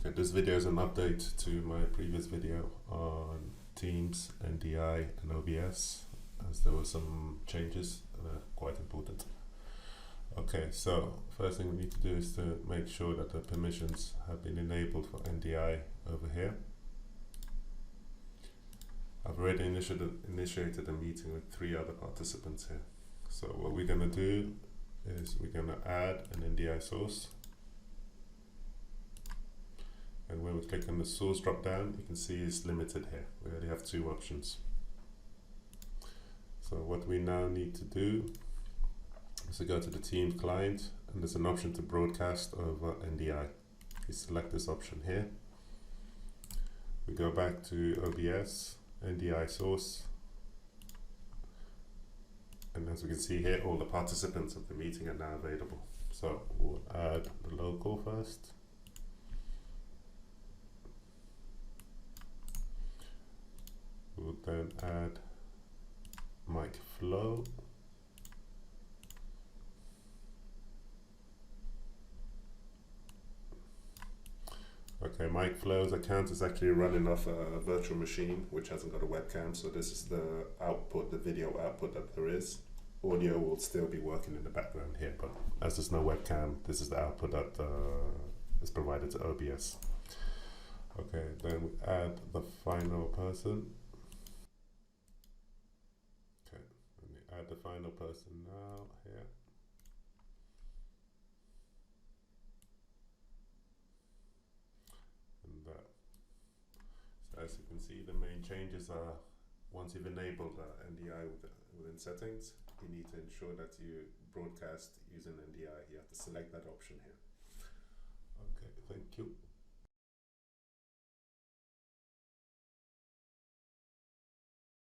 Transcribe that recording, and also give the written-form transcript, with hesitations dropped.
Okay, this video is an update to my previous video on Teams, NDI and OBS, as there were some changes that are quite important. Okay, so first thing we need to do is to make sure that the permissions have been enabled for NDI over here. I've already initiated a meeting with 3 other participants here. So what we're going to do is we're going to add an NDI source. And when we click on the source drop down, you can see it's limited here. We only have 2 options. So what we now need to do is to go to the Teams client, and there's an option to broadcast over NDI. You select this option here. We go back to OBS, NDI source, and as we can see here, all the participants of the meeting are now available. So we'll add the local first. We'll then add mic flow. Okay, mic flow's account is actually running off a virtual machine which hasn't got a webcam, so this is the output, the video output that there is. Audio will still be working in the background here, but as there's no webcam, this is the output that is provided to OBS. Okay, then we add the final person. Okay, let me add the final person now here. So as you can see, the main changes are, once you've enabled NDI within settings, you need to ensure that you broadcast using NDI. You have to select that option here. Okay, thank you.